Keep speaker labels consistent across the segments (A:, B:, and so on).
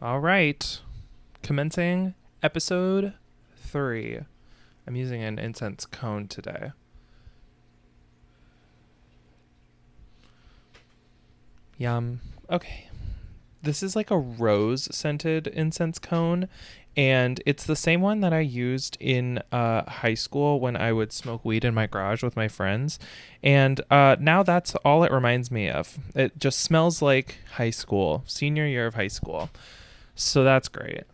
A: All right. Commencing episode 3. I'm using an incense cone today. Yum. Okay. This is like a rose scented incense cone, and it's the same one that I used in high school when I would smoke weed in my garage with my friends. And now that's all it reminds me of. It just smells like high school, senior year of high school. So that's great.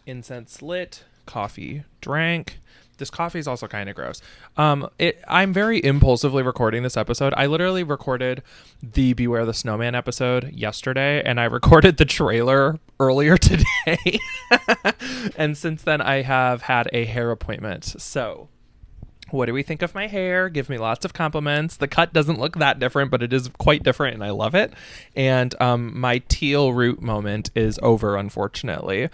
A: Incense lit, coffee drank. This coffee is also kind of gross. I'm very impulsively recording this episode. I literally recorded the Beware the Snowman episode yesterday, and I recorded the trailer earlier today. And since then, I have had a hair appointment. So, what do we think of my hair? Give me lots of compliments. The cut doesn't look that different, but it is quite different, and I love it. And my teal root moment is over, unfortunately.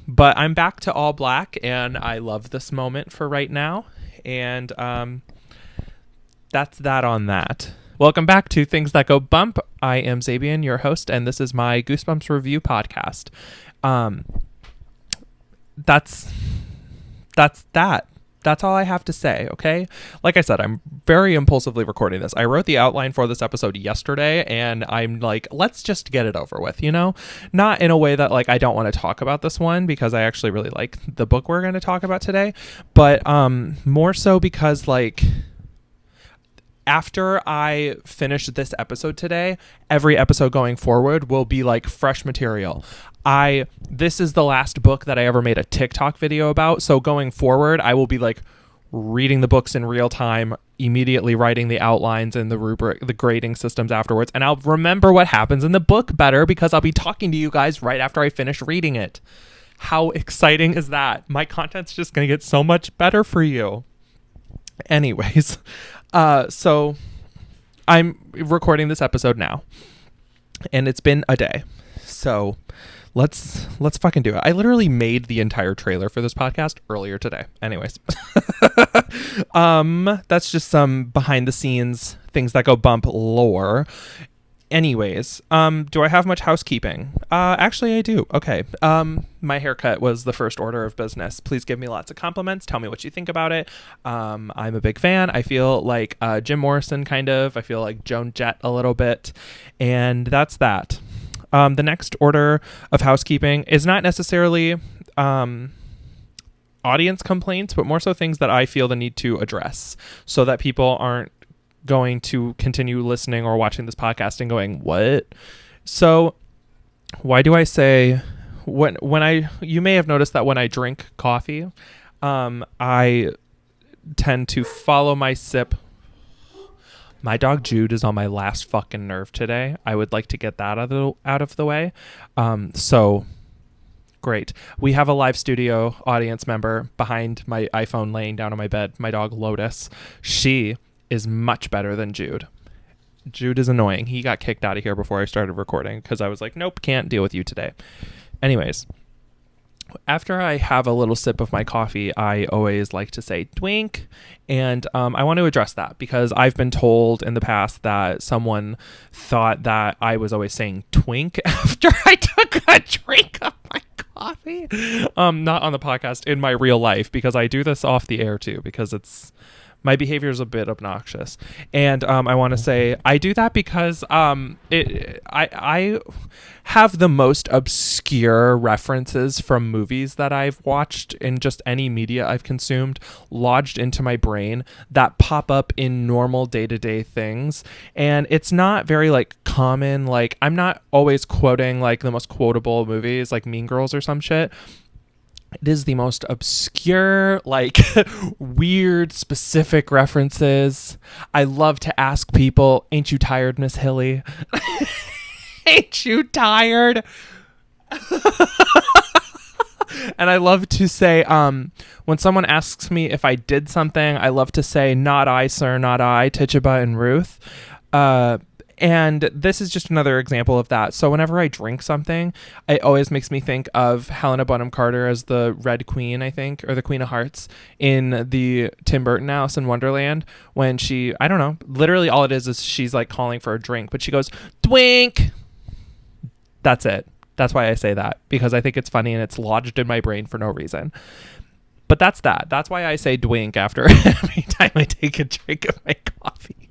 A: But I'm back to all black, and I love this moment for right now. And that's that on that. Welcome back to Things That Go Bump. I am Zabian, your host, and this is my Goosebumps review podcast. That's that. That's all I have to say, okay? Like I said, I'm very impulsively recording this. I wrote the outline for this episode yesterday, and I'm like, let's just get it over with, you know? Not in a way that, like, I don't want to talk about this one, because I actually really like the book we're going to talk about today, but more so because, like, after I finish this episode today, every episode going forward will be like fresh material. This is the last book that I ever made a TikTok video about. So going forward, I will be like reading the books in real time, immediately writing the outlines and the grading systems afterwards. And I'll remember what happens in the book better because I'll be talking to you guys right after I finish reading it. How exciting is that? My content's just going to get so much better for you. Anyways, so I'm recording this episode now, and it's been a day. So let's fucking do it. I literally made the entire trailer for this podcast earlier today. Anyways, that's just some behind the scenes Things That Go Bump lore. Anyways, do I have much housekeeping? Actually I do. Okay. My haircut was the first order of business. Please give me lots of compliments. Tell me what you think about it. I'm a big fan. I feel like Jim Morrison kind of. I feel like Joan Jett a little bit. And that's that. The next order of housekeeping is not necessarily audience complaints, but more so things that I feel the need to address so that people aren't going to continue listening or watching this podcast and going, what? So why do I say you may have noticed that when I drink coffee, I tend to follow my sip. My dog Jude is on my last fucking nerve today. I would like to get that out of the way. So great. We have a live studio audience member behind my iPhone laying down on my bed. My dog Lotus. She is much better than Jude. Jude is annoying. He got kicked out of here before I started recording because I was like, nope, can't deal with you today. Anyways, after I have a little sip of my coffee, I always like to say twink. And I want to address that because I've been told in the past that someone thought that I was always saying twink after I took a drink of my coffee. Not on the podcast, in my real life, because I do this off the air too, because my behavior is a bit obnoxious. And I want to say I do that because I have the most obscure references from movies that I've watched in just any media I've consumed lodged into my brain that pop up in normal day-to-day things. And it's not very like common. Like I'm not always quoting like the most quotable movies like Mean Girls or some shit. It is the most obscure, like, weird, specific references. I love to ask people, ain't you tired, Miss Hilly? Ain't you tired? And I love to say, when someone asks me if I did something, I love to say, not I, sir, not I, Tituba and Ruth. And this is just another example of that. So whenever I drink something, it always makes me think of Helena Bonham Carter as the Red Queen, I think, or the Queen of Hearts in the Tim Burton Alice in Wonderland. When she, I don't know, literally all it is she's like calling for a drink, but she goes, "Twink, That's it. That's why I say that, because I think it's funny and it's lodged in my brain for no reason. But that's that. That's why I say dwink after every time I take a drink of my coffee.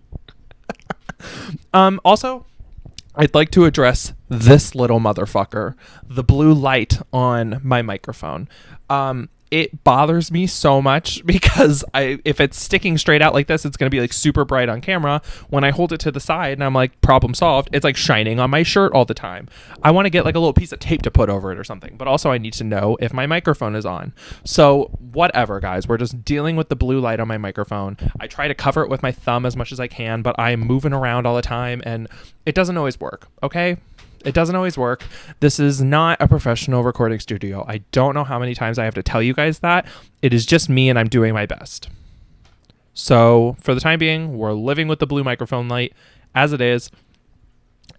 A: Also, I'd like to address this little motherfucker, the blue light on my microphone. It bothers me so much because if it's sticking straight out like this, it's going to be like super bright on camera. When I hold it to the side and I'm like, problem solved, it's like shining on my shirt all the time. I want to get like a little piece of tape to put over it or something, but also I need to know if my microphone is on. So whatever, guys, we're just dealing with the blue light on my microphone. I try to cover it with my thumb as much as I can, but I'm moving around all the time and it doesn't always work. Okay. It doesn't always work. This is not a professional recording studio. I don't know how many times I have to tell you guys that. It is just me and I'm doing my best. So for the time being, we're living with the blue microphone light as it is.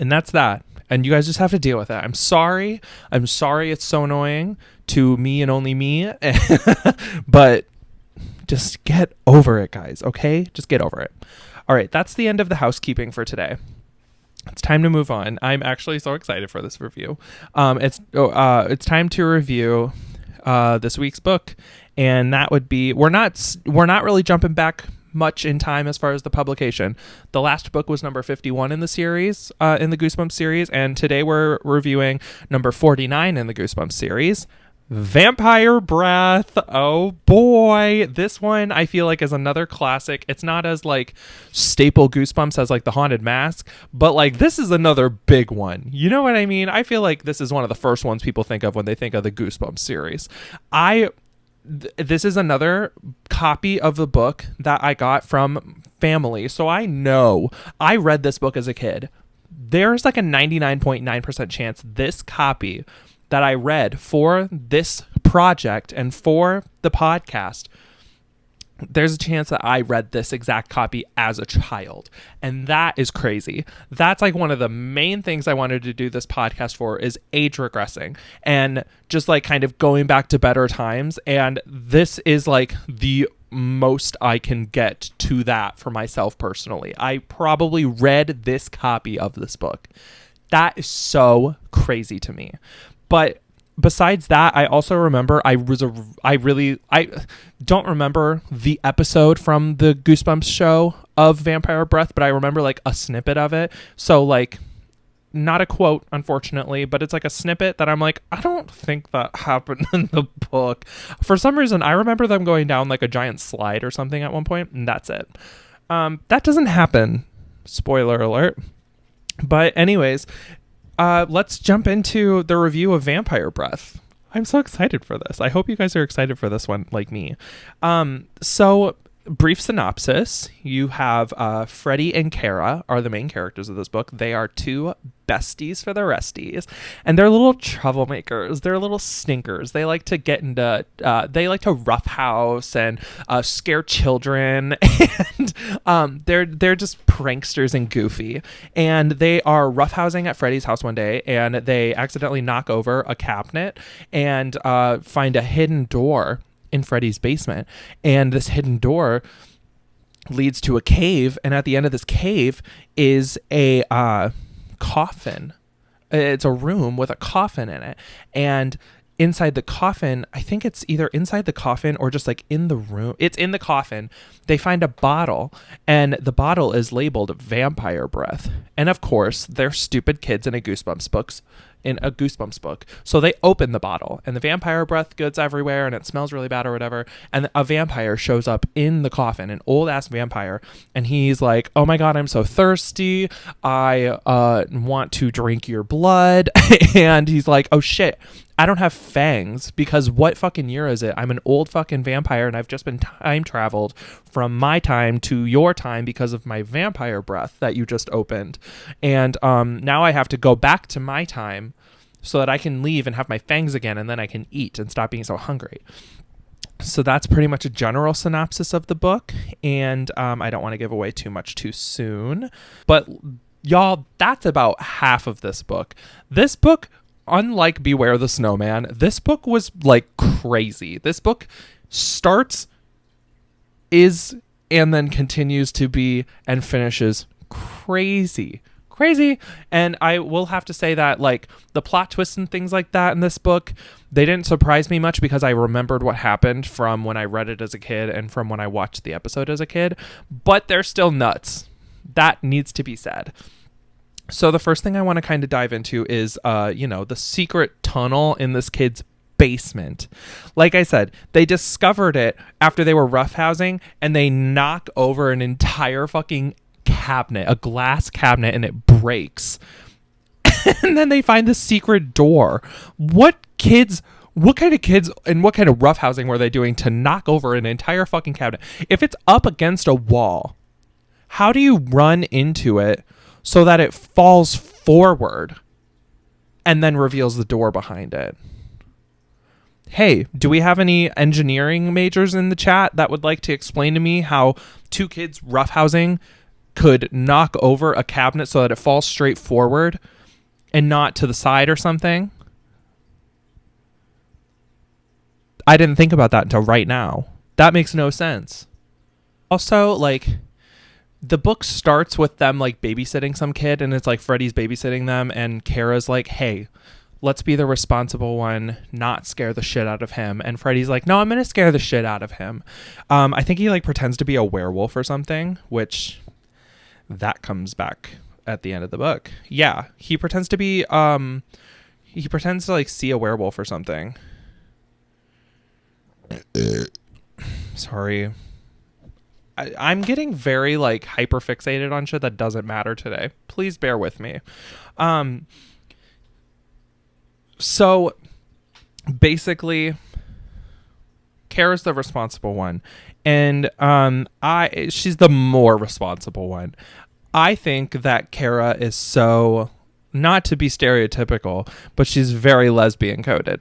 A: And that's that. And you guys just have to deal with it. I'm sorry. I'm sorry it's so annoying to me and only me. But just get over it, guys. Okay? Just get over it. All right. That's the end of the housekeeping for today. It's time to move on. I'm actually so excited for this review. It's time to review this week's book, and that would be we're not really jumping back much in time as far as the publication. The last book was number 51 in the series, in the Goosebumps series, and today we're reviewing number 49 in the Goosebumps series. Vampire Breath. Oh boy, this one I feel like is another classic. It's not as like staple Goosebumps as like the Haunted Mask, but like this is another big one. You know what I mean? I feel like this is one of the first ones people think of when they think of the Goosebumps series. This is another copy of the book that I got from family, so I know I read this book as a kid. There's like a 99.9% chance this copy that I read for this project and for the podcast, there's a chance that I read this exact copy as a child. And that is crazy. That's like one of the main things I wanted to do this podcast for, is age regressing and just like kind of going back to better times. And this is like the most I can get to that for myself personally. I probably read this copy of this book. That is so crazy to me. But besides that, I also remember I don't remember the episode from the Goosebumps show of Vampire Breath, but I remember like a snippet of it. So like not a quote, unfortunately, but it's like a snippet that I'm like, I don't think that happened in the book. For some reason, I remember them going down like a giant slide or something at one point, and that's it. That doesn't happen. Spoiler alert. But anyways, let's jump into the review of Vampire Breath. I'm so excited for this. I hope you guys are excited for this one like me. So brief synopsis. You have Freddy and Cara are the main characters of this book. They are two besties for the resties, and they're little troublemakers. They're little stinkers. They like to get into they like to roughhouse and scare children, and they're just pranksters and goofy. And they are roughhousing at Freddy's house one day, and they accidentally knock over a cabinet and find a hidden door in Freddy's basement. And this hidden door leads to a cave, and at the end of this cave is a coffin. It's a room with a coffin in it, and inside the coffin, I think it's either inside the coffin or just like in the room, it's in the coffin, they find a bottle, and the bottle is labeled Vampire Breath. And of course, they're stupid kids in a Goosebumps book. So they open the bottle, and the vampire breath goods everywhere, and it smells really bad or whatever. And a vampire shows up in the coffin, an old ass vampire. And he's like, oh my God, I'm so thirsty. I want to drink your blood. And he's like, oh shit, I don't have fangs, because what fucking year is it? I'm an old fucking vampire, and I've just been time traveled from my time to your time because of my vampire breath that you just opened. And now I have to go back to my time so that I can leave and have my fangs again, and then I can eat and stop being so hungry. So that's pretty much a general synopsis of the book, and I don't want to give away too much too soon. But y'all, that's about half of this book. This book, unlike Beware the Snowman, this book was like crazy. This book starts, is, and then continues to be and finishes crazy crazy. And I will have to say that like the plot twists and things like that in this book, they didn't surprise me much because I remembered what happened from when I read it as a kid and from when I watched the episode as a kid, but they're still nuts. That needs to be said. So the first thing I want to kind of dive into is, the secret tunnel in this kid's basement. Like I said, they discovered it after they were roughhousing, and they knock over an entire fucking cabinet, a glass cabinet, and it breaks. And then they find the secret door. What kind of kids and what kind of roughhousing were they doing to knock over an entire fucking cabinet? If it's up against a wall, how do you run into it so that it falls forward and then reveals the door behind it? Hey, do we have any engineering majors in the chat that would like to explain to me how two kids roughhousing could knock over a cabinet so that it falls straight forward and not to the side or something? I didn't think about that until right now. That makes no sense. Also, like, the book starts with them like babysitting some kid, and it's like Freddy's babysitting them, and Cara's like, hey, let's be the responsible one, not scare the shit out of him. And Freddy's like, no, I'm gonna scare the shit out of him. I think he like pretends to be a werewolf or something, which that comes back at the end of the book. Yeah, he pretends to be he pretends to like see a werewolf or something. Sorry, I'm getting very like hyper fixated on shit that doesn't matter today. Please bear with me. So basically, Cara's the responsible one, and she's the more responsible one. I think that Cara is so, not to be stereotypical, but she's very lesbian coded.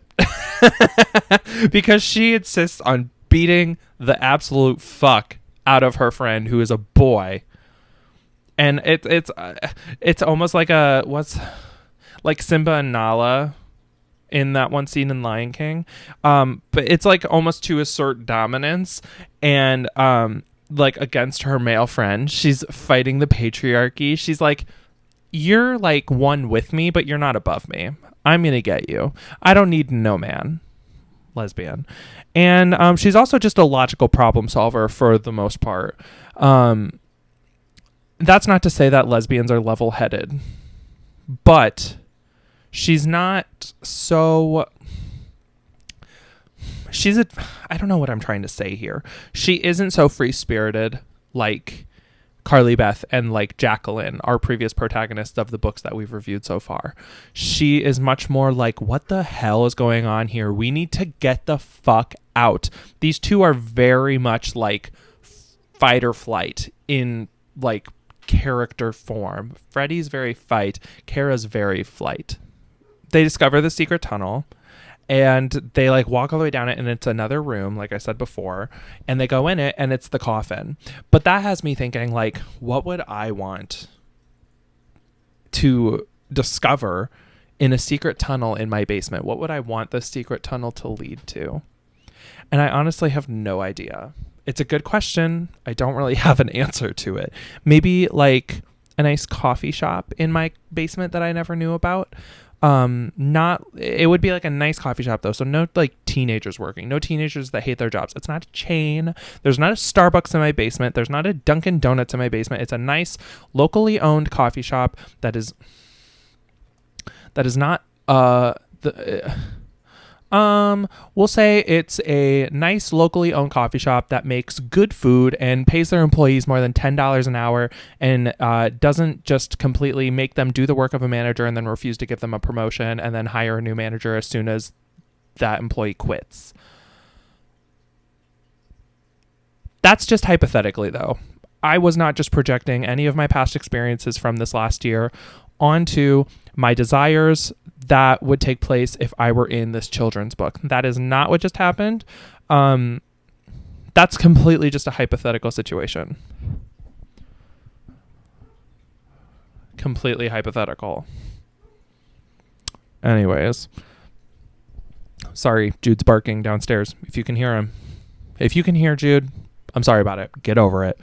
A: Because she insists on beating the absolute fuck out of her friend who is a boy. And it's almost like like Simba and Nala in that one scene in Lion King. But it's like almost to assert dominance and like against her male friend. She's fighting the patriarchy. She's like, you're like one with me, but you're not above me. I'm gonna get you. I don't need no man. Lesbian. And she's also just a logical problem solver for the most part. That's not to say that lesbians are level-headed, but she's not so... I don't know what I'm trying to say here. She isn't so free-spirited like Carly Beth and like Jacqueline, our previous protagonists of the books that we've reviewed so far. She is much more like, what the hell is going on here? We need to get the fuck out. These two are very much like fight or flight in like character form. Freddy's very fight. Cara's very flight. They discover the secret tunnel. And they like walk all the way down it, and it's another room, like I said before, and they go in it, and it's the coffin. But that has me thinking, like, what would I want to discover in a secret tunnel in my basement? What would I want the secret tunnel to lead to? And I honestly have no idea. It's a good question. I don't really have an answer to it. Maybe like a nice coffee shop in my basement that I never knew about. It would be like a nice coffee shop though. So no like teenagers working, no teenagers that hate their jobs. It's not a chain. There's not a Starbucks in my basement. There's not a Dunkin' Donuts in my basement. It's a nice locally owned coffee shop that is not, we'll say it's a nice locally owned coffee shop that makes good food and pays their employees more than $10 an hour and doesn't just completely make them do the work of a manager and then refuse to give them a promotion and then hire a new manager as soon as that employee quits. That's just hypothetically, though. I was not just projecting any of my past experiences from this last year onto my desires that would take place if I were in this children's book. That is not what just happened. That's completely just a hypothetical situation. Completely hypothetical. Anyways. Sorry, Jude's barking downstairs. If you can hear him. If you can hear Jude, I'm sorry about it. Get over it.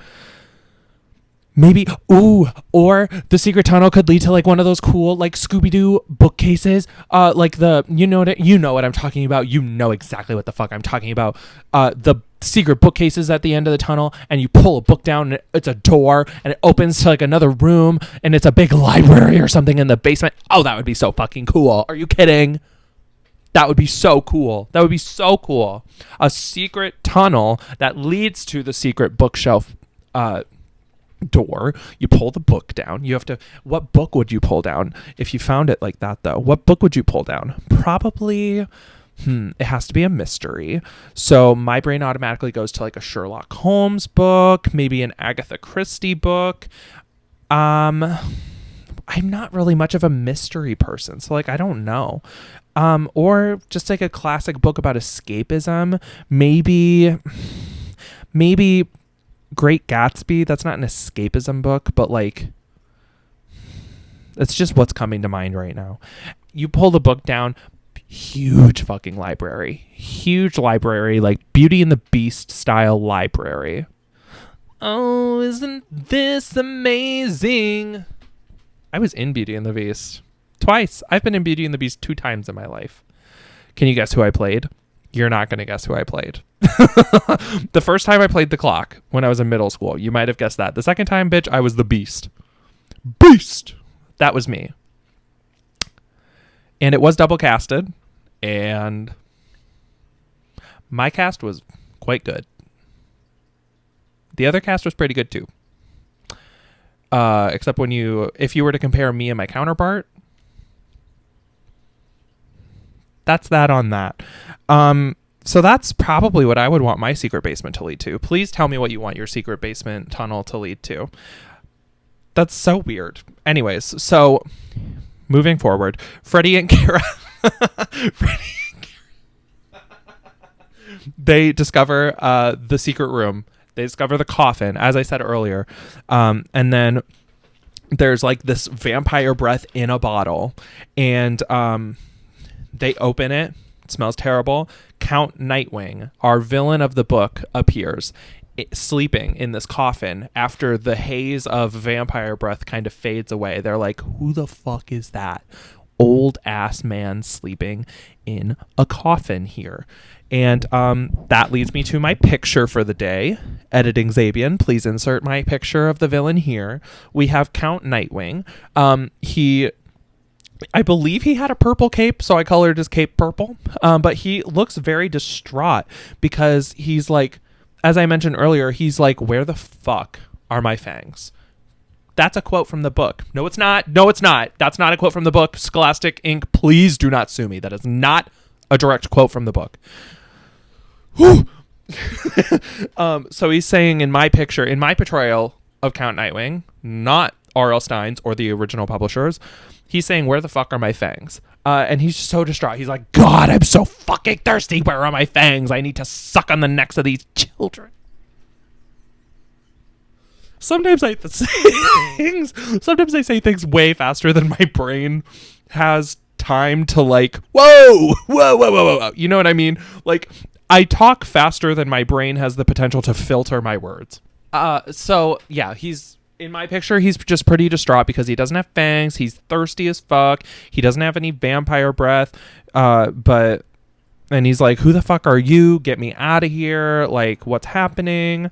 A: Maybe, or the secret tunnel could lead to like one of those cool like Scooby-Doo bookcases. Like you know what I'm talking about. You know exactly what the fuck I'm talking about. The secret bookcases at the end of the tunnel, and you pull a book down, and it's a door, and it opens to like another room, and it's a big library or something in the basement. Oh, that would be so fucking cool. Are you kidding? That would be so cool. That would be so cool. A secret tunnel that leads to the secret bookshelf door. You pull the book down. You have to, what book would you pull down if you found it like that though? What book would you pull down? Probably it has to be a mystery. So my brain automatically goes to like a Sherlock Holmes book, maybe an Agatha Christie book. I'm not really much of a mystery person, so like I don't know. Or just like a classic book about escapism. Maybe Great Gatsby. That's not an escapism book, but like it's just what's coming to mind right now. You pull the book down, huge fucking library. Huge library, like Beauty and the Beast style library. Oh, isn't this amazing? I was in Beauty and the Beast twice. I've been in Beauty and the Beast 2 times in my life. Can you guess who I played? You're not going to guess who I played. The first time I played the clock when I was in middle school. You might have guessed that. The second time, bitch, I was the Beast. Beast! That was me. And it was double casted. And my cast was quite good. The other cast was pretty good too. Except if you were to compare me and my counterpart, that's that on that. So that's probably what I would want my secret basement to lead to. Please tell me what you want your secret basement tunnel to lead to. That's so weird. Anyways, so moving forward, Freddy and Cara. They discover the secret room. They discover the coffin, as I said earlier. And then there's like this vampire breath in a bottle. And they open it. It smells terrible. Count Nightwing, our villain of the book, appears sleeping in this coffin after the haze of vampire breath kind of fades away. They're like, who the fuck is that old ass man sleeping in a coffin here? And that leads me to my picture for the day. Editing Zabian, please insert my picture of the villain here. We have Count Nightwing. I believe he had a purple cape, so I colored his cape purple. But he looks very distraught because he's like, as I mentioned earlier, he's like, where the fuck are my fangs? That's a quote from the book. No, it's not. No, it's not. That's not a quote from the book. Scholastic Inc. Please do not sue me. That is not a direct quote from the book. So he's saying in my picture, in my portrayal of Count Nightwing, not R.L. Stein's or the original publishers, he's saying, where the fuck are my fangs? And he's so distraught. He's like, God, I'm so fucking thirsty. Where are my fangs? I need to suck on the necks of these children. Sometimes I say things way faster than my brain has time to like, whoa. You know what I mean? Like, I talk faster than my brain has the potential to filter my words. So yeah, in my picture, he's just pretty distraught because he doesn't have fangs. He's thirsty as fuck. He doesn't have any vampire breath. And he's like, who the fuck are you? Get me out of here. Like, what's happening?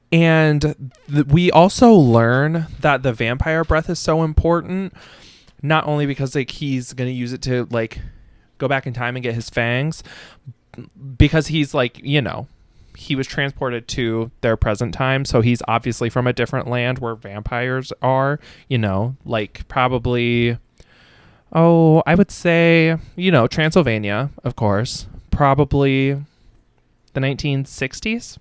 A: We also learn that the vampire breath is so important, not only because like he's going to use it to like go back in time and get his fangs, because he's like, you know, he was transported to their present time, so he's obviously from a different land where vampires are, you know, like probably, I would say, you know, Transylvania, of course. Probably the 1960s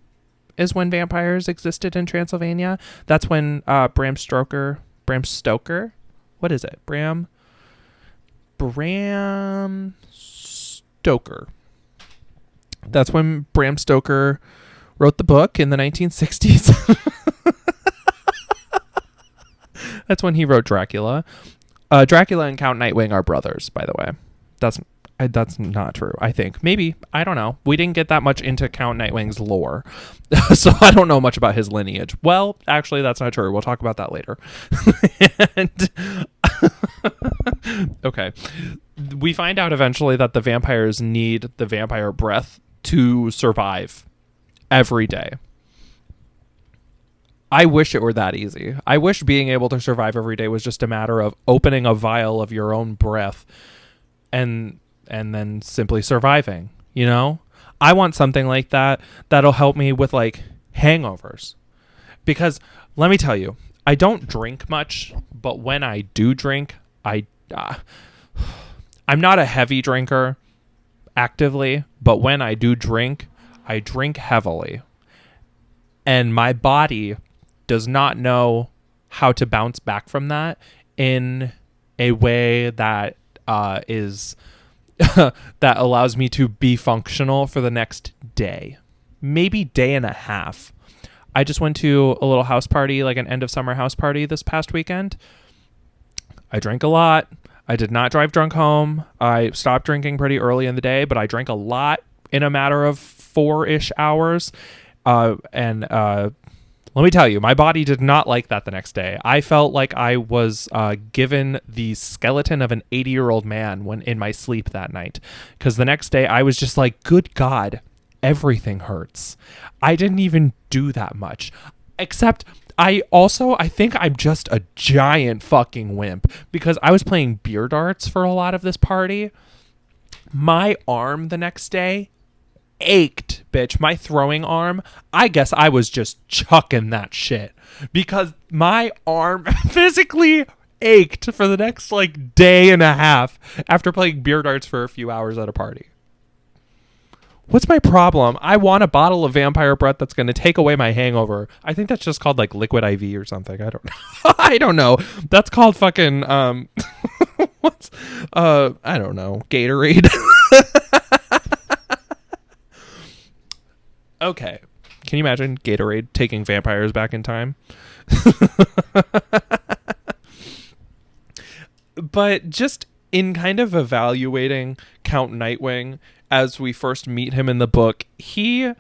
A: is when vampires existed in Transylvania. That's when Bram Stoker, what is it? Bram Stoker. That's when Bram Stoker wrote the book in the 1960s. That's when he wrote Dracula. Dracula and Count Nightwing are brothers, by the way. That's not true, I think. Maybe. I don't know. We didn't get that much into Count Nightwing's lore. So I don't know much about his lineage. Well, actually, that's not true. We'll talk about that later. And okay. We find out eventually that the vampires need the vampire breath to survive every day. I wish it were that easy. I wish being able to survive every day was just a matter of opening a vial of your own breath and then simply surviving, you know? I want something like that that'll help me with like hangovers. Because let me tell you, I don't drink much, but when I do drink, I'm not a heavy drinker actively, but when I do drink, I drink heavily. And my body does not know how to bounce back from that in a way that is that allows me to be functional for the next day, maybe day and a half. I just went to a little house party, like an end of summer house party this past weekend. I drank a lot. I did not drive drunk home. I stopped drinking pretty early in the day, but I drank a lot in a matter of 4-ish hours. Let me tell you, my body did not like that the next day. I felt like I was given the skeleton of an 80-year-old man when in my sleep that night. Because the next day I was just like, good God, everything hurts. I didn't even do that much. Except I think I'm just a giant fucking wimp. Because I was playing beer darts for a lot of this party. My arm the next day ached, bitch. My throwing arm, I guess I was just chucking that shit because my arm physically ached for the next like day and a half after playing beer darts for a few hours at a party. What's my problem? I want a bottle of vampire breath that's going to take away my hangover. I think that's just called like liquid IV or something. I don't know. I don't know. That's called fucking what's I don't know. Gatorade. Okay. Can you imagine Gatorade taking vampires back in time? But just in kind of evaluating Count Nightwing as we first meet him in the book, he's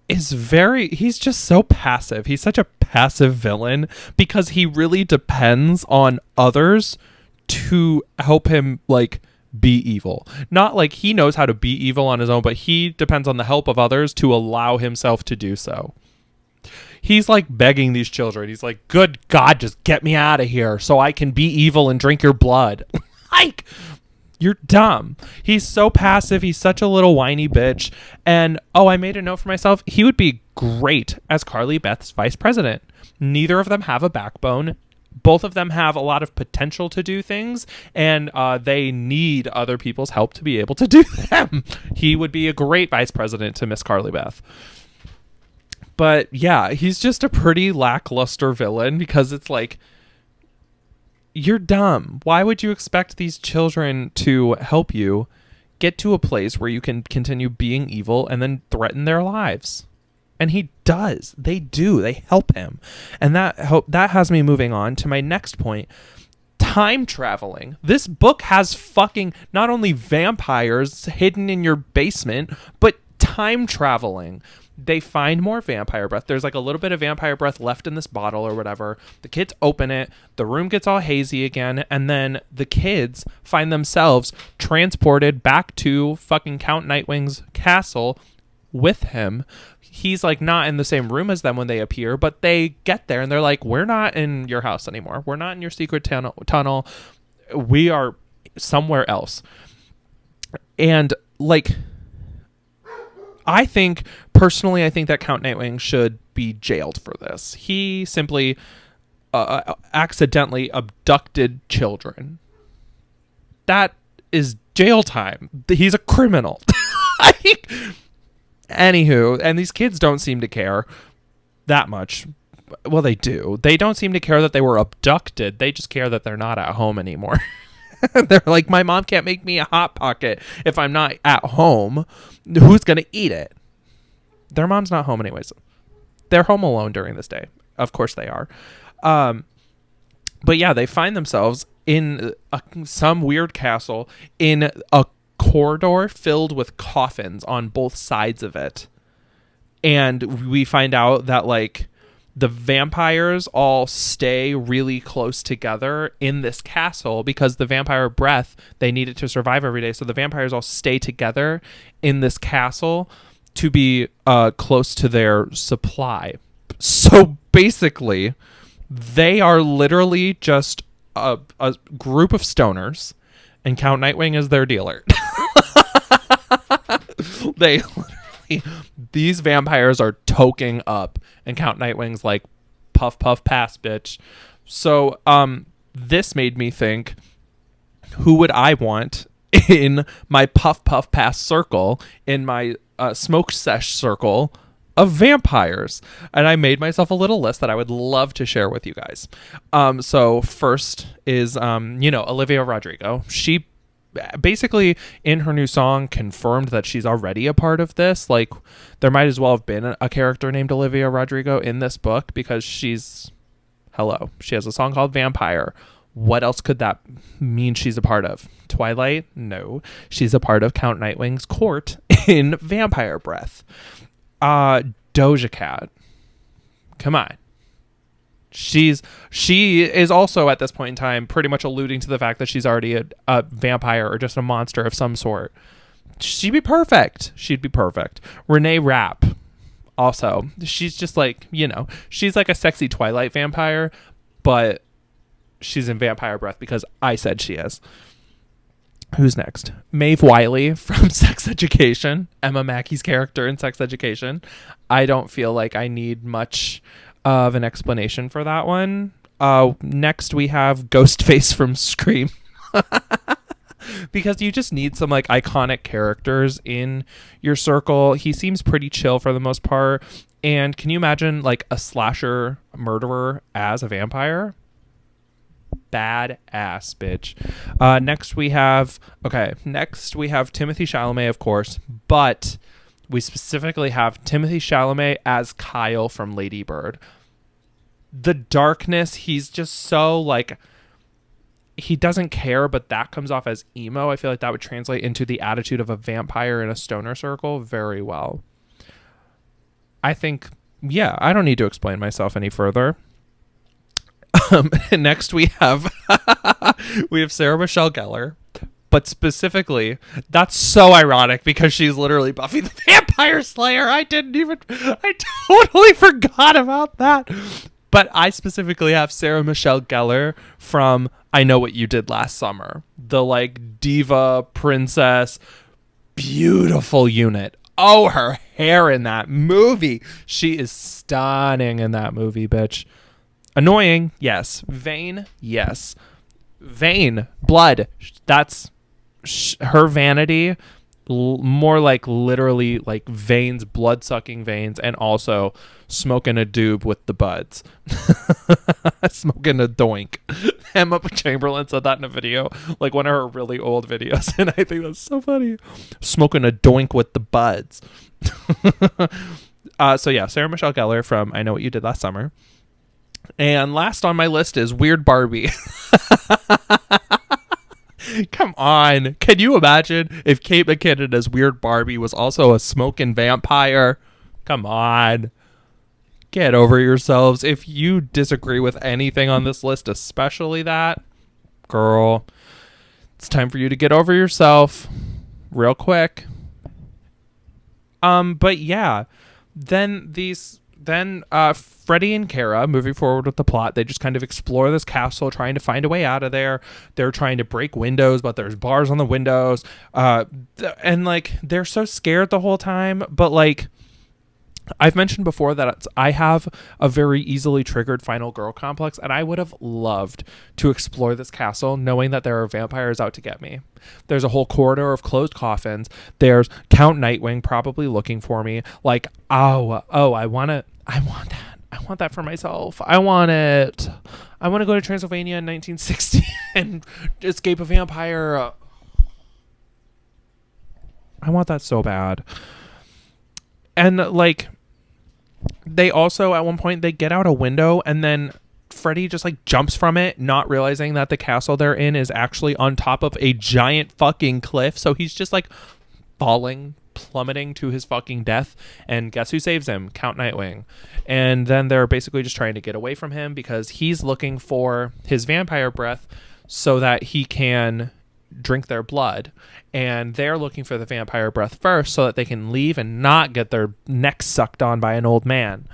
A: just so passive. He's such a passive villain because he really depends on others to help him like be evil. Not like he knows how to be evil on his own, but he depends on the help of others to allow himself to do so. He's like begging these children. He's like, good God, just get me out of here so I can be evil and drink your blood. Like, you're dumb. He's so passive. He's such a little whiny bitch. And, I made a note for myself. He would be great as Carly Beth's vice president. Neither of them have a backbone. Both of them have a lot of potential to do things, and they need other people's help to be able to do them. He would be a great vice president to Miss Carly Beth. But yeah, he's just a pretty lackluster villain because it's like, you're dumb. Why would you expect these children to help you get to a place where you can continue being evil and then threaten their lives? And he does. They do. They help him. And that has me moving on to my next point. Time traveling. This book has fucking not only vampires hidden in your basement, but time traveling. They find more vampire breath. There's like a little bit of vampire breath left in this bottle or whatever. The kids open it. The room gets all hazy again. And then the kids find themselves transported back to fucking Count Nightwing's castle with him. He's like not in the same room as them when they appear, but they get there and they're like, we're not in your house anymore. We're not in your secret tunnel. We are somewhere else. And like, I think that Count Nightwing should be jailed for this. He simply accidentally abducted children. That is jail time. He's a criminal. Anywho, and these kids don't seem to care that much. Well, they do. They don't seem to care that they were abducted. They just care that they're not at home anymore. They're like, my mom can't make me a Hot Pocket if I'm not at home. Who's going to eat it? Their mom's not home anyways. They're home alone during this day. Of course they are. But yeah, they find themselves in some weird castle in a corridor filled with coffins on both sides of it. And we find out that like the vampires all stay really close together in this castle because the vampire breath, they need it to survive every day. So the vampires all stay together in this castle to be close to their supply. So basically, they are literally just a group of stoners, and Count Nightwing is their dealer. They literally, these vampires are toking up, and Count Nightwing's like, puff, puff, pass, bitch. So this made me think, who would I want in my puff, puff, pass circle, in my smoke sesh circle of vampires? And I made myself a little list that I would love to share with you guys. So first is, Olivia Rodrigo. She basically in her new song confirmed that she's already a part of this. Like, there might as well have been a character named Olivia Rodrigo in this book, because she has a song called Vampire. What else could that mean she's a part of? Twilight? No. She's a part of Count Nightwing's court in Vampire Breath. Doja Cat. Come on. She is also at this point in time pretty much alluding to the fact that she's already a vampire or just a monster of some sort. She'd be perfect. Renee Rapp. Also, she's just like, she's like a sexy Twilight vampire, but she's in Vampire Breath because I said she is. Who's next? Maeve Wiley from Sex Education. Emma Mackey's character in Sex Education. I don't feel like I need much of an explanation for that one. Next we have Ghostface from Scream. Because you just need some like iconic characters in your circle. He seems pretty chill for the most part. And can you imagine like a slasher murderer as a vampire? Badass, bitch. Next we have Timothy Chalamet, of course, but we specifically have Timothy Chalamet as Kyle from Lady Bird. The darkness, he's just so like, he doesn't care, but that comes off as emo. I feel like that would translate into the attitude of a vampire in a stoner circle very well. I think, I don't need to explain myself any further. Next we have Sarah Michelle Gellar, but specifically, that's so ironic because she's literally Buffy the Vampire Slayer. I totally forgot about that. But I specifically have Sarah Michelle Gellar from I Know What You Did Last Summer. The like diva princess, beautiful unit. Oh, her hair in that movie. She is stunning in that movie, bitch. Annoying, yes. Vain, yes. Vain, blood. That's her vanity. More like literally like veins, blood-sucking veins, and also smoking a doob with the buds. Smoking a doink. Emma Chamberlain said that in a video, like one of her really old videos, and I think that's so funny. Smoking a doink with the buds. Sarah Michelle Gellar from I Know What You Did Last Summer. And last on my list is Weird Barbie. Come on. Can you imagine if Kate McKinnon as Weird Barbie was also a smoking vampire? Come on. Get over yourselves. If you disagree with anything on this list, especially that, girl, it's time for you to get over yourself real quick. Then Freddy and Cara, moving forward with the plot, they just kind of explore this castle, trying to find a way out of there. They're trying to break windows, but there's bars on the windows. And like, they're so scared the whole time. But like, I've mentioned before that I have a very easily triggered final girl complex, and I would have loved to explore this castle knowing that there are vampires out to get me. There's a whole corridor of closed coffins. There's Count Nightwing probably looking for me. Like, I want that. I want that for myself. I want it. I want to go to Transylvania in 1960 and escape a vampire. I want that so bad. And like, they also at one point they get out a window and then Freddy just like jumps from it, not realizing that the castle they're in is actually on top of a giant fucking cliff. So he's just like falling, plummeting to his fucking death. And guess who saves him? Count Nightwing. And then they're basically just trying to get away from him because he's looking for his vampire breath so that he can drink their blood. And they're looking for the vampire breath first so that they can leave and not get their necks sucked on by an old man.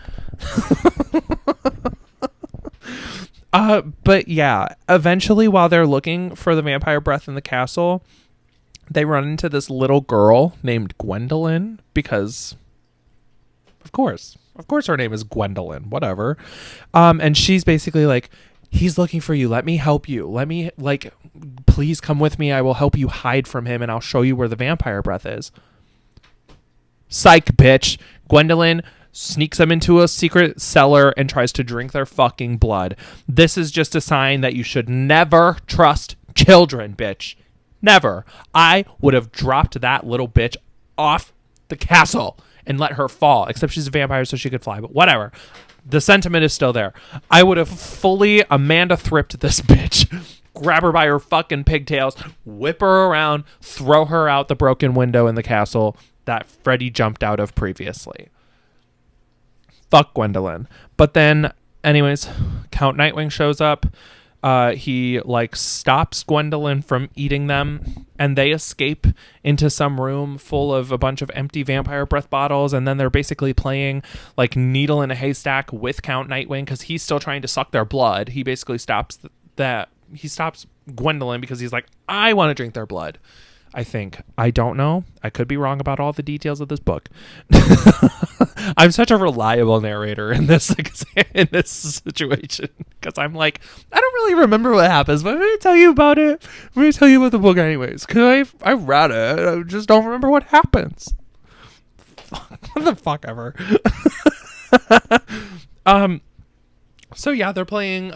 A: But yeah, eventually while they're looking for the vampire breath in the castle, they run into this little girl named Gwendolyn because of course her name is Gwendolyn, whatever. And she's basically like, he's looking for you. Let me help you. Please come with me. I will help you hide from him and I'll show you where the vampire breath is. Psych, bitch. Gwendolyn sneaks them into a secret cellar and tries to drink their fucking blood. This is just a sign that you should never trust children, bitch. Never. I would have dropped that little bitch off the castle and let her fall, except she's a vampire so she could fly, but whatever. The sentiment is still there. I would have fully Amanda Thripped this bitch, grab her by her fucking pigtails, whip her around, throw her out the broken window in the castle that Freddy jumped out of previously. Fuck Gwendolyn. But then, anyways, Count Nightwing shows up. He stops Gwendolyn from eating them, and they escape into some room full of a bunch of empty vampire breath bottles. And then they're basically playing like needle in a haystack with Count Nightwing because he's still trying to suck their blood. He basically stops he stops Gwendolyn because he's like, I want to drink their blood. I think. I don't know. I could be wrong about all the details of this book. I'm such a reliable narrator in this situation because I'm like, I don't really remember what happens, but I'm going to tell you about it. I'm going to tell you about the book anyways because I read it. I just don't remember what happens. What the fuck ever. So yeah, they're playing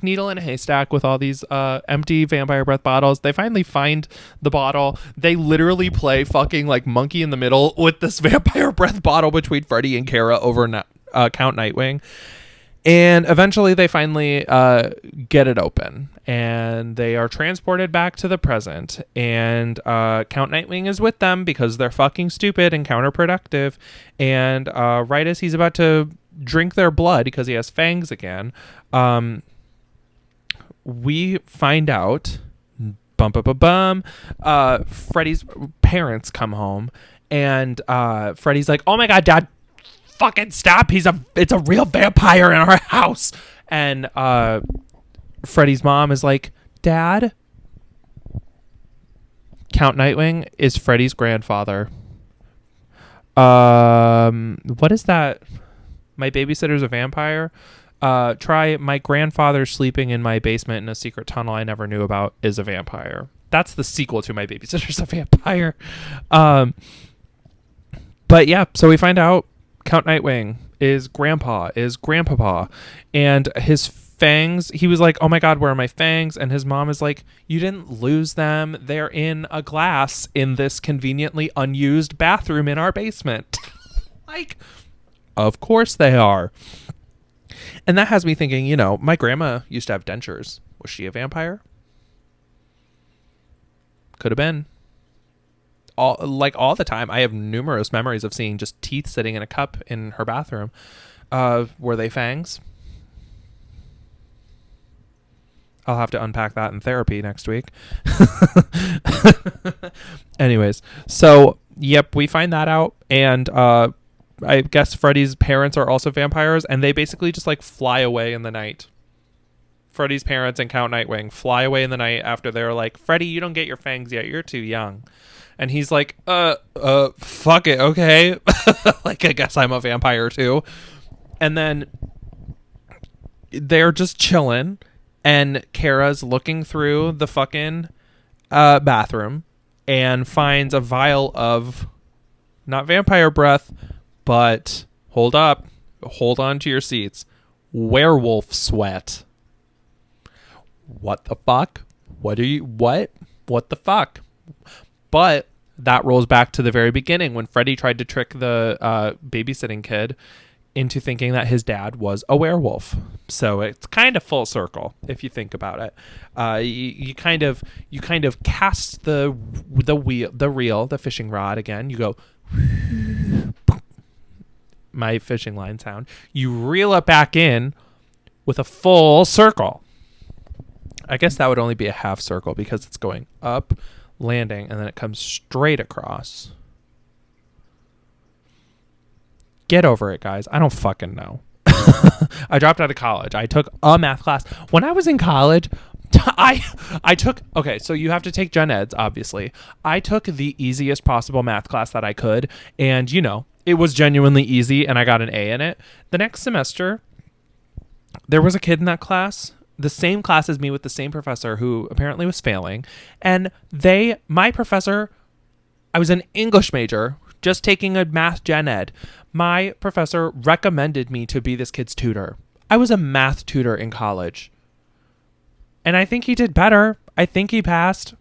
A: needle in a haystack with all these empty vampire breath bottles. They finally find the bottle. They literally play fucking like monkey in the middle with this vampire breath bottle between Freddy and Cara over Count Nightwing. And eventually they finally get it open and they are transported back to the present. And Count Nightwing is with them because they're fucking stupid and counterproductive. And right as he's about to drink their blood because he has fangs again, we find out Freddy's parents come home and Freddy's like, oh my god, Dad, fucking stop, it's a real vampire in our house. And Freddy's mom is like, Dad, Count Nightwing is Freddy's grandfather. What is that? My babysitter's a vampire. Try my grandfather sleeping in my basement in a secret tunnel I never knew about is a vampire. That's the sequel to My Babysitter's a Vampire. But yeah, so we find out Count Nightwing is grandpapa, and his fangs, he was like, oh my god, where are my fangs? And his mom is like, you didn't lose them. They're in a glass in this conveniently unused bathroom in our basement. Like, of course they are. And that has me thinking, my grandma used to have dentures. Was she a vampire? Could have been. All the time. I have numerous memories of seeing just teeth sitting in a cup in her bathroom. Were they fangs? I'll have to unpack that in therapy next week. Anyways, so, yep, we find that out. And I guess Freddy's parents are also vampires, and they basically just fly away in the night. Freddy's parents and Count Nightwing fly away in the night after they're like, Freddy, you don't get your fangs yet. You're too young. And he's like, fuck it. Okay. I guess I'm a vampire too. And then they're just chilling, and Kara's looking through the fucking bathroom and finds a vial of not vampire breath, but hold on to your seats, werewolf sweat. What the fuck? What the fuck? But that rolls back to the very beginning when Freddy tried to trick the babysitting kid into thinking that his dad was a werewolf. So it's kind of full circle if you think about it. You kind of cast the fishing rod again. You go, my fishing line sound. You reel it back in with a full circle. I guess that would only be a half circle because it's going up, landing, and then it comes straight across. Get over it, guys. I don't fucking know. I dropped out of college. I took a math class. When I was in college, I took, okay, so you have to take gen eds, obviously. I took the easiest possible math class that I could, and, you know, it was genuinely easy, and I got an A in it. The next semester, there was a kid in that class, the same class as me with the same professor who apparently was failing, and my professor, I was an English major, just taking a math gen ed. My professor recommended me to be this kid's tutor. I was a math tutor in college. And I think he did better. I think he passed.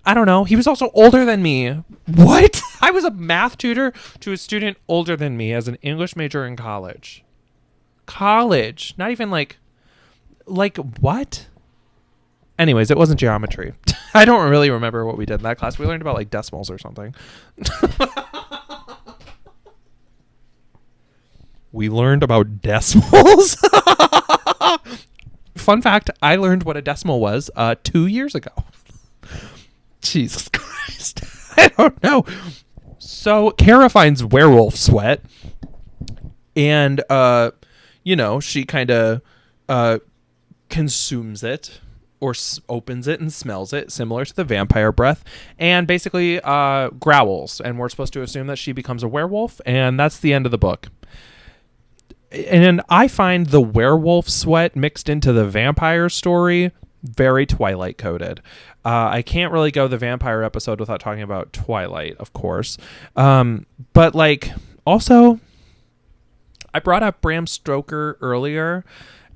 A: I don't know. He was also older than me. What? I was a math tutor to a student older than me as an English major in college. College. Not even like what? Anyways, it wasn't geometry. I don't really remember what we did in that class. We learned about like decimals or something. We learned about decimals? Fun fact, I learned what a decimal was 2 years ago. Jesus Christ. I don't know. So Cara finds werewolf sweat. And, you know, she kind of consumes it. Or opens it and smells it, similar to the vampire breath, and basically growls. And we're supposed to assume that she becomes a werewolf, and that's the end of the book. And I find the werewolf sweat mixed into the vampire story very Twilight coded. I can't really go the vampire episode without talking about Twilight, of course. But like, also, I brought up Bram Stoker earlier.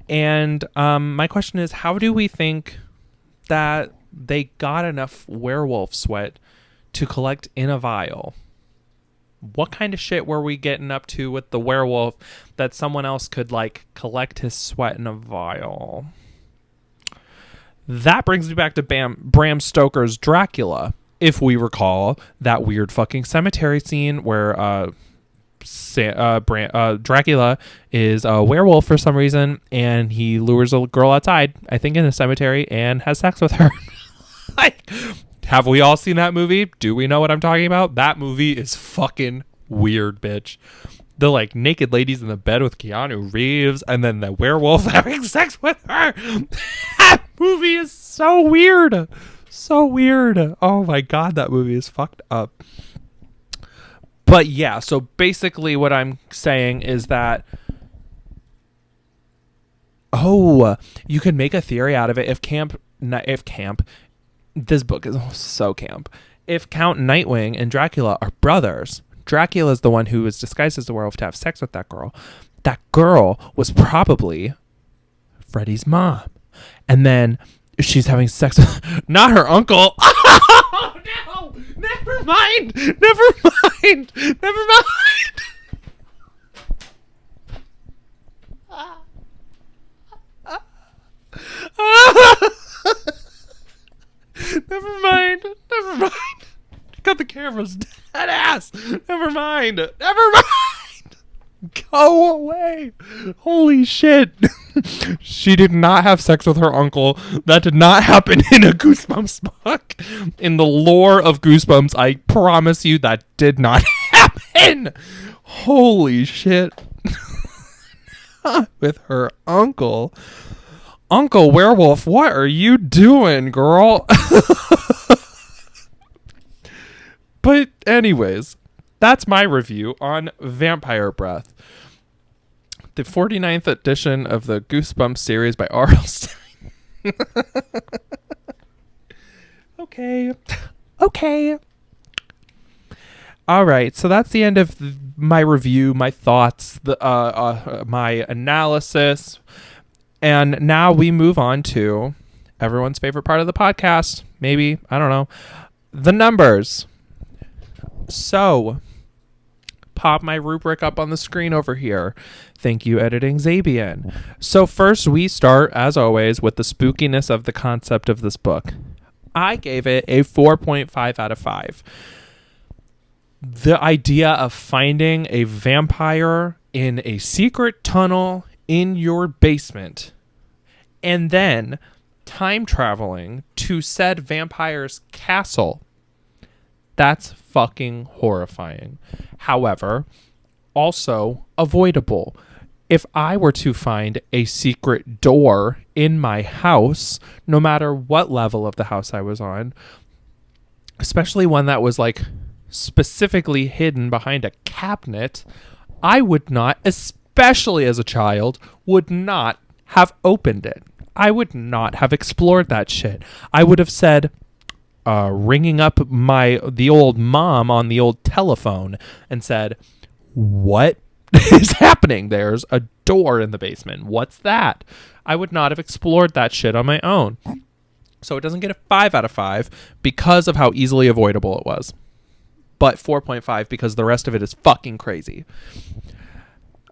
A: And my question is, how do we think that they got enough werewolf sweat to collect in a vial? What kind of shit were we getting up to with the werewolf that someone else could, like, collect his sweat in a vial? That brings me back to Bram Stoker's Dracula. If we recall that weird fucking cemetery scene where Dracula is a werewolf for some reason, and he lures a girl outside, I think in a cemetery, and has sex with her. Like, have we all seen that movie? Do we know what I'm talking about? That movie is fucking weird, bitch. The like naked ladies in the bed with Keanu Reeves, and then the werewolf having sex with her. That movie is so weird. So weird. Oh my God, that movie is fucked up. But yeah, so basically what I'm saying is that, you could make a theory out of it if this book is so camp. If Count Nightwing and Dracula are brothers, Dracula is the one who was disguised as the werewolf to have sex with that girl. That girl was probably Freddy's mom. And then she's having sex with not her uncle. Oh no! Never mind. Never mind. Got the cameras dead ass. Never mind. Go away. Holy shit. She did not have sex with her uncle. That did not happen in a Goosebumps book. In the lore of Goosebumps, I promise you that did not happen. Holy shit. With her uncle. Uncle Werewolf, what are you doing, girl? But anyways, that's my review on Vampire Breath, the 49th edition of the Goosebumps series by R.L. Stine. Okay. All right, so that's the end of my review, my thoughts, my analysis. And now we move on to everyone's favorite part of the podcast. Maybe, I don't know. The numbers. So, pop my rubric up on the screen over here. Thank you, editing Zabian. So first we start, as always, with the spookiness of the concept of this book. I gave it a 4.5 out of 5. The idea of finding a vampire in a secret tunnel in your basement and then time traveling to said vampire's castle, that's fucking horrifying. However, also avoidable. If I were to find a secret door in my house, no matter what level of the house I was on, especially one that was like specifically hidden behind a cabinet, I would not, especially as a child, would not have opened it. I would not have explored that shit. I would have said, ringing up the old mom on the old telephone and said, what is happening? There's a door in the basement. What's that? I would not have explored that shit on my own. So it doesn't get a 5 out of 5 because of how easily avoidable it was. But 4.5 because the rest of it is fucking crazy.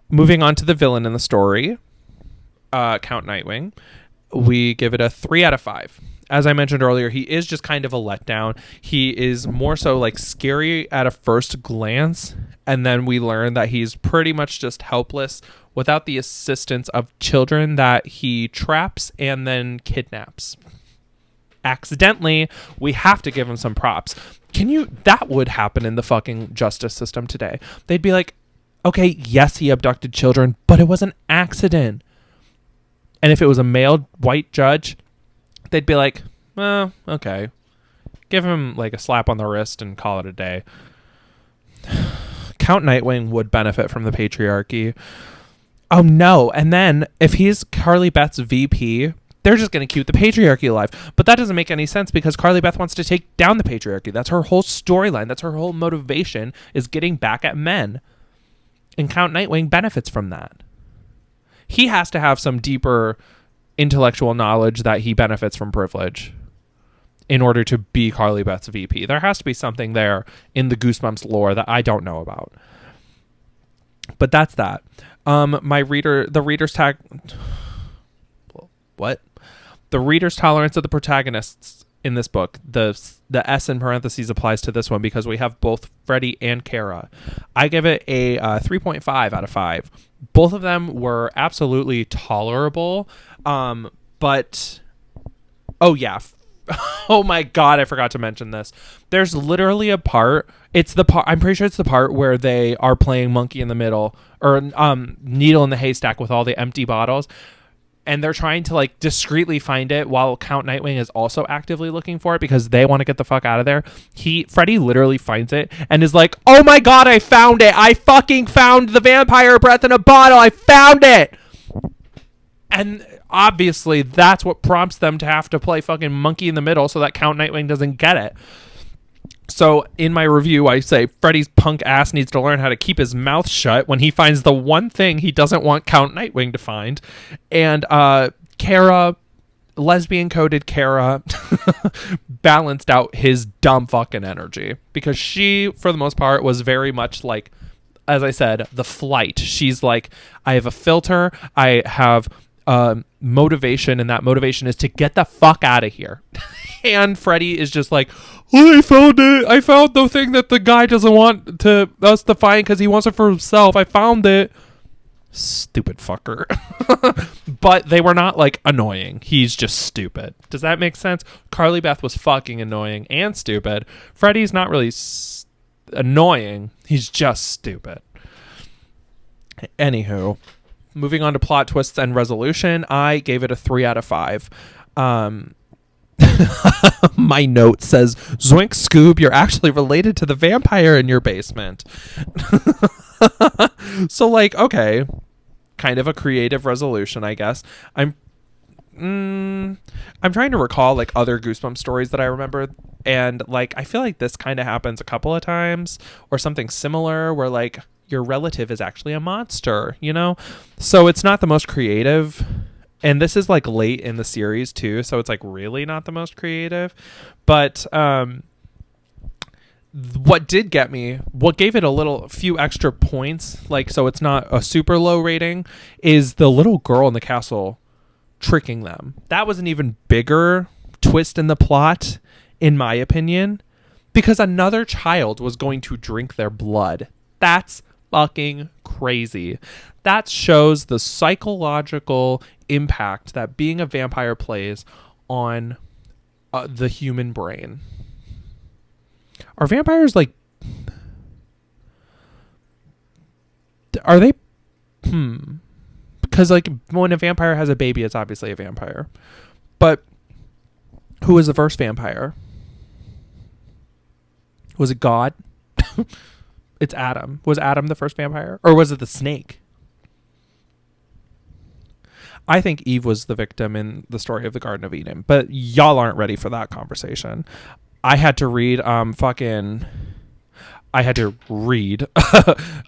A: Moving on to the villain in the story, Count Nightwing, we give it a 3 out of 5. As I mentioned earlier, he is just kind of a letdown. He is more so like scary at a first glance, and then we learn that he's pretty much just helpless without the assistance of children that he traps and then kidnaps. Accidentally, we have to give him some props. That would happen in the fucking justice system today. They'd be like, okay, yes, he abducted children, but it was an accident. And if it was a male white judge, they'd be like, well, okay. Give him like a slap on the wrist and call it a day. Count Nightwing would benefit from the patriarchy. Oh no. And then if he's Carly Beth's VP, they're just going to keep the patriarchy alive. But that doesn't make any sense because Carly Beth wants to take down the patriarchy. That's her whole storyline. That's her whole motivation, is getting back at men. And Count Nightwing benefits from that. He has to have some deeper intellectual knowledge that he benefits from privilege in order to be Carly Beth's VP. There has to be something there in the Goosebumps lore that I don't know about. But that's that. The reader's tolerance of the protagonists in this book, the S in parentheses applies to this one because we have both Freddy and Cara. I give it a 3.5 out of 5. Both of them were absolutely tolerable. But, oh yeah. Oh my God, I forgot to mention this. There's literally a part, I'm pretty sure it's the part where they are playing monkey in the middle, or needle in the haystack with all the empty bottles. And they're trying to like discreetly find it while Count Nightwing is also actively looking for it because they want to get the fuck out of there. Freddy literally finds it and is like, oh my God, I found it. I fucking found the vampire breath in a bottle. I found it. And obviously that's what prompts them to have to play fucking monkey in the middle so that Count Nightwing doesn't get it. So in my review, I say Freddy's punk ass needs to learn how to keep his mouth shut when he finds the one thing he doesn't want Count Nightwing to find. And Cara, lesbian coded Cara, balanced out his dumb fucking energy because she, for the most part, was very much like, as I said, the flight. She's like, I have a filter. I have motivation, and that motivation is to get the fuck out of here. And Freddy is just like, oh, I found it. I found the thing that the guy doesn't want us to find because he wants it for himself. I found it. Stupid fucker. But they were not like annoying. He's just stupid. Does that make sense? Carly Beth was fucking annoying and stupid. Freddy's not really annoying. He's just stupid. Anywho, moving on to plot twists and resolution, I gave it a 3 out of 5. My note says, Zoink Scoob, you're actually related to the vampire in your basement. So like, okay, kind of a creative resolution, I guess. I'm trying to recall like other Goosebumps stories that I remember, and like I feel like this kind of happens a couple of times or something similar where like your relative is actually a monster, you know? So it's not the most creative. And this is like late in the series too, so it's like really not the most creative. But what did get me, what gave it a few extra points, like, so it's not a super low rating, is the little girl in the castle tricking them. That was an even bigger twist in the plot, in my opinion, because another child was going to drink their blood. That's fucking crazy. That shows the psychological impact that being a vampire plays on the human brain. Are vampires like... Are they... Because, like, when a vampire has a baby, it's obviously a vampire. But who was the first vampire? Was it God? It's Adam. Was Adam the first vampire? Or was it the snake? I think Eve was the victim in the story of the Garden of Eden. But y'all aren't ready for that conversation. I had to read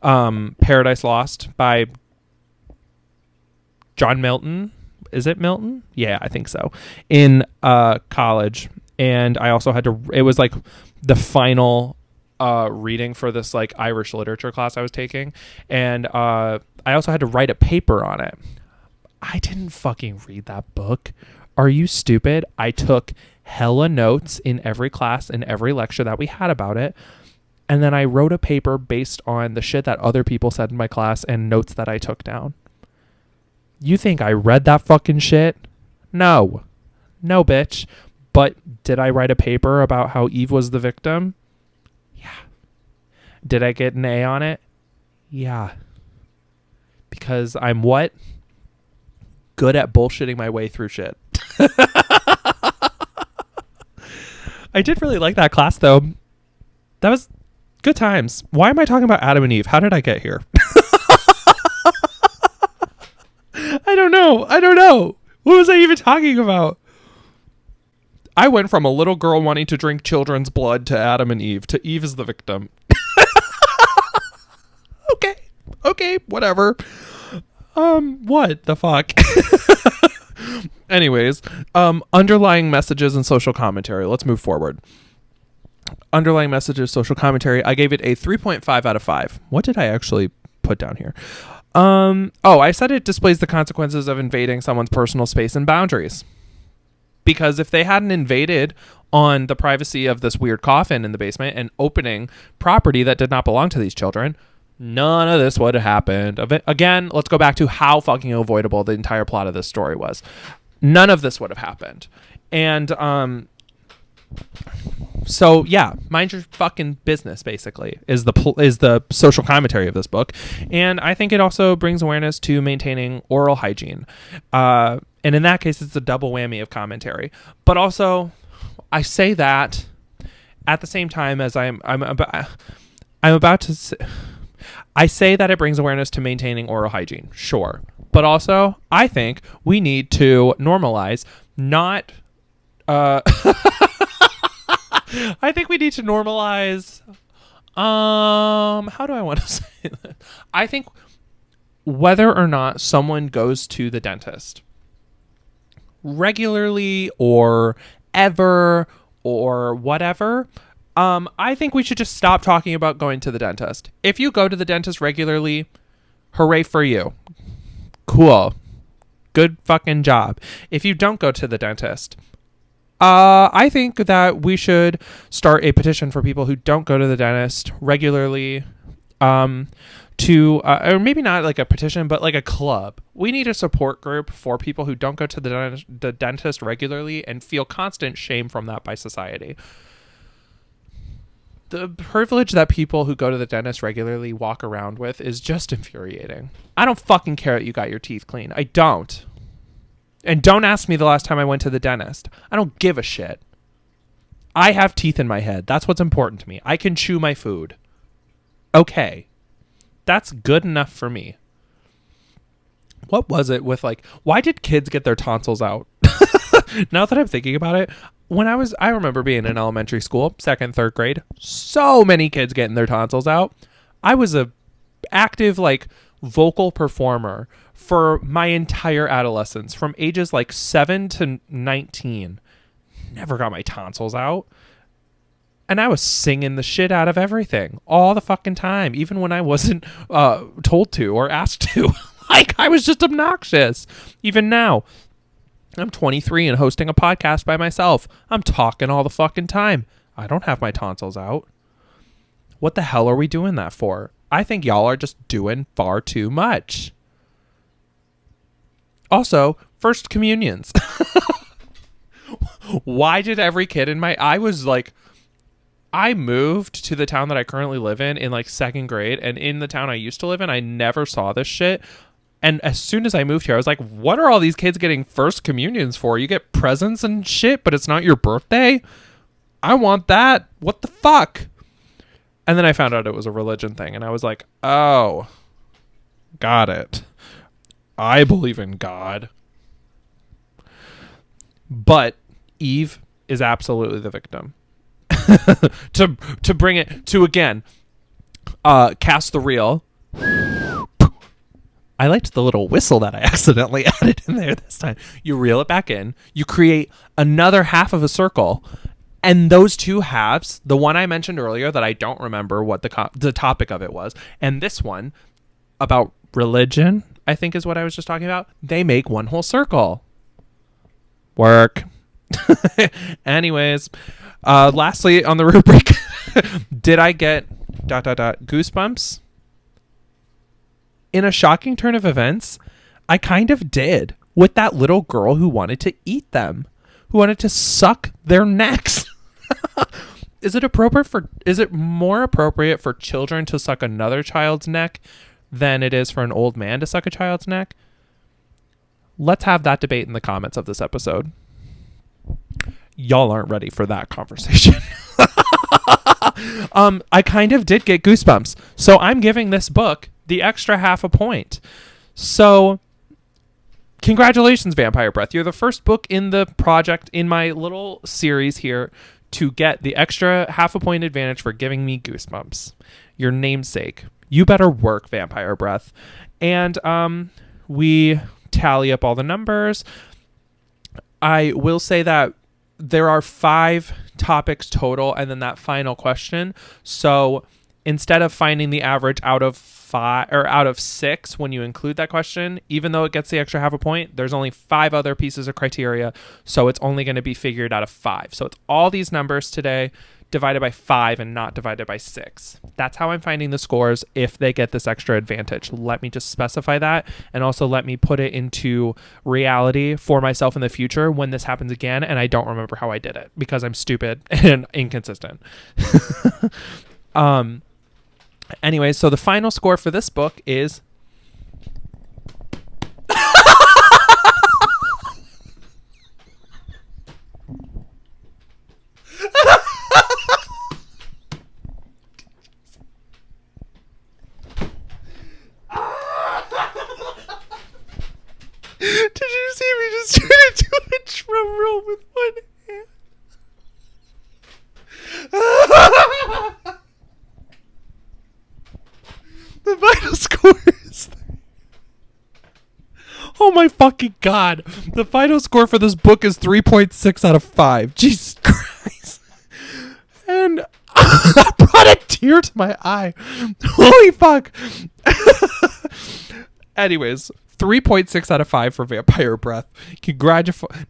A: Paradise Lost by John Milton. Is it Milton? Yeah, I think so. In college. And I also had to, it was like the final reading for this like Irish literature class I was taking. And I also had to write a paper on it. I didn't fucking read that book. Are you stupid? I took hella notes in every class and every lecture that we had about it. And then I wrote a paper based on the shit that other people said in my class and notes that I took down. You think I read that fucking shit? No, bitch. But did I write a paper about how Eve was the victim? Yeah. Did I get an A on it? Yeah. Because I'm what? Good at bullshitting my way through shit. I did really like that class, though. That was good times. Why am I talking about Adam and Eve? How did I get here? I don't know. What was I even talking about? I went from a little girl wanting to drink children's blood to Adam and Eve to Eve is the victim. Okay, whatever. What the fuck? Anyways, underlying messages and social commentary. Let's move forward. Underlying messages, social commentary. I gave it a 3.5 out of 5. What did I actually put down here? I said it displays the consequences of invading someone's personal space and boundaries. Because if they hadn't invaded on the privacy of this weird coffin in the basement and opening property that did not belong to these children, none of this would have happened. Again, let's go back to how fucking avoidable the entire plot of this story was. None of this would have happened. And so yeah, mind your fucking business, basically, is the social commentary of this book. And I think it also brings awareness to maintaining oral hygiene. And in that case, it's a double whammy of commentary. But also, I say that at the same time as I'm about to say, I say that it brings awareness to maintaining oral hygiene. Sure. But also, I think we need to normalize not... I think we need to normalize... how do I want to say that? I think whether or not someone goes to the dentist regularly or ever or whatever, I think we should just stop talking about going to the dentist. If you go to the dentist regularly, hooray for you. Cool. Good fucking job. If you don't go to the dentist, I think that we should start a petition for people who don't go to the dentist regularly, or maybe not like a petition, but like a club. We need a support group for people who don't go to the dentist regularly and feel constant shame from that by society. The privilege that people who go to the dentist regularly walk around with is just infuriating. I don't fucking care that you got your teeth clean. I don't. And don't ask me the last time I went to the dentist. I don't give a shit. I have teeth in my head. That's what's important to me. I can chew my food. Okay. That's good enough for me. What was it with like, why did kids get their tonsils out? Now that I'm thinking about it, I remember being in elementary school, 2nd, 3rd grade, so many kids getting their tonsils out. I was a active, like, vocal performer for my entire adolescence, from ages like 7 to 19. Never got my tonsils out. And I was singing the shit out of everything all the fucking time, even when I wasn't told to or asked to. Like, I was just obnoxious. Even now, I'm 23 and hosting a podcast by myself. I'm talking all the fucking time. I don't have my tonsils out. What the hell are we doing that for? I think y'all are just doing far too much. Also, first communions. Why did every kid in my... I moved to the town that I currently live in like second grade. And in the town I used to live in, I never saw this shit. And as soon as I moved here, I was like, what are all these kids getting first communions for? You get presents and shit, but it's not your birthday? I want that. What the fuck? And then I found out it was a religion thing. And I was like, oh, got it. I believe in God. But Eve is absolutely the victim. to bring it to, again, cast the reel. I liked the little whistle that I accidentally added in there this time. You reel it back in. You create another half of a circle. And those two halves, the one I mentioned earlier that I don't remember what the topic of it was, and this one about religion, I think is what I was just talking about, they make one whole circle. Work. Anyways, lastly on the rubric, did I get ... goosebumps? In a shocking turn of events, I kind of did, with that little girl who wanted to eat them, who wanted to suck their necks. Is it more appropriate for children to suck another child's neck than it is for an old man to suck a child's neck? Let's have that debate in the comments of this episode. Y'all aren't ready for that conversation. I kind of did get goosebumps. So I'm giving this book the extra half a point. So congratulations, Vampire Breath. You're the first book in the project, in my little series here, to get the extra half a point advantage for giving me goosebumps. Your namesake. You better work, Vampire Breath. And we tally up all the numbers. I will say that there are 5 topics total and then that final question. So instead of finding the average out of 5 or out of 6 when you include that question, even though it gets the extra half a point, there's only 5 other pieces of criteria. So it's only going to be figured out of 5. So it's all these numbers today divided by 5 and not divided by 6. That's how I'm finding the scores if they get this extra advantage. Let me just specify that, and also let me put it into reality for myself in the future when this happens again and I don't remember how I did it because I'm stupid and inconsistent. Anyway, so the final score for this book is Did you see me just trying to do a drum roll with one hand? The final score is... Oh my fucking god. The final score for this book is 3.6 out of 5. Jesus Christ. And I brought a tear to my eye. Holy fuck. Anyways, 3.6 out of 5 for Vampire Breath.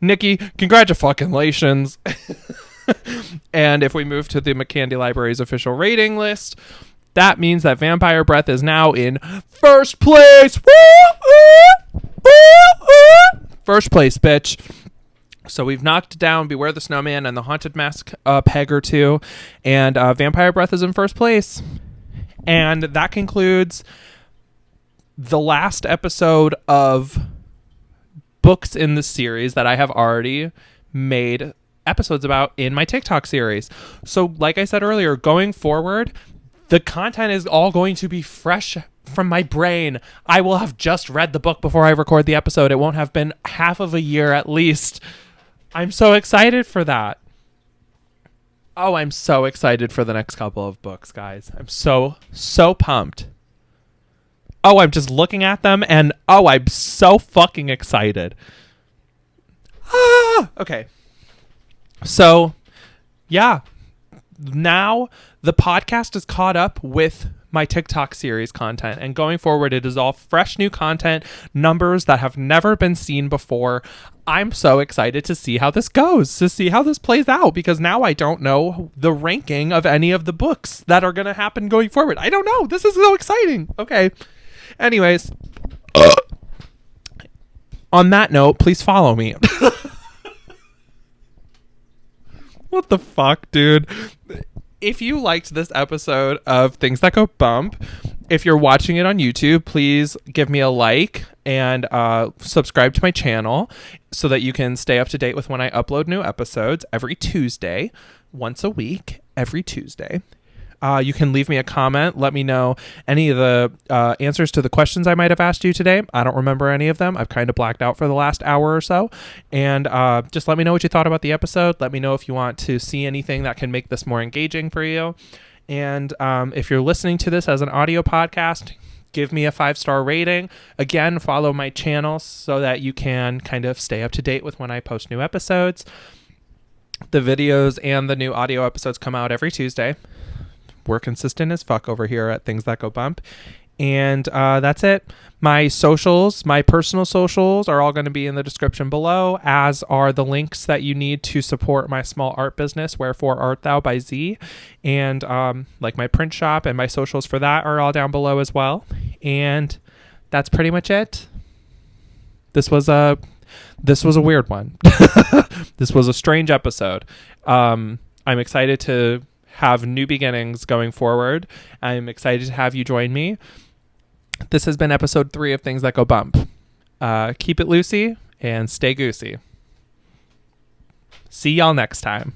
A: Nikki, congratulations. And if we move to the McCandy Library's official rating list, that means that Vampire Breath is now in first place. First place, bitch. So we've knocked down Beware the Snowman and the Haunted Mask peg or two, and Vampire Breath is in first place. And that concludes the last episode of books in the series that I have already made episodes about in my TikTok series. So like I said earlier, going forward, the content is all going to be fresh from my brain. I will have just read the book before I record the episode. It won't have been half of a year at least. I'm so excited for that. Oh, I'm so excited for the next couple of books, guys. I'm so pumped. Oh, I'm just looking at them and oh, I'm so fucking excited. Okay. So, yeah. now the podcast is caught up with my TikTok series content, and going forward it is all fresh new content, numbers that have never been seen before. I'm so excited to see how this goes, to see how this plays out, because now I don't know the ranking of any of the books that are going to happen going forward. I don't know. This is so exciting. Okay. Anyways, on that note, please follow me. What the fuck, dude? If you liked this episode of Things That Go Bump, if you're watching it on YouTube, please give me a like and subscribe to my channel so that you can stay up to date with when I upload new episodes every Tuesday, once a week, every Tuesday. You can leave me a comment. Let me know any of the answers to the questions I might have asked you today. I don't remember any of them. I've kind of blacked out for the last hour or so. And just let me know what you thought about the episode. Let me know if you want to see anything that can make this more engaging for you. And if you're listening to this as an audio podcast, give me a 5-star rating. Again, follow my channel so that you can kind of stay up to date with when I post new episodes. The videos and the new audio episodes come out every Tuesday. We're consistent as fuck over here at Things That Go Bump. And that's it. My socials, my personal socials are all going to be in the description below, as are the links that you need to support my small art business, wherefore.art.thou by Z. And like my print shop and my socials for that are all down below as well. And that's pretty much it. This was a weird one. This was a strange episode. I'm excited to have new beginnings going forward. I'm excited to have you join me. This has been episode 3 of Things That Go Bump. Keep it loosey and stay goosey. See y'all next time.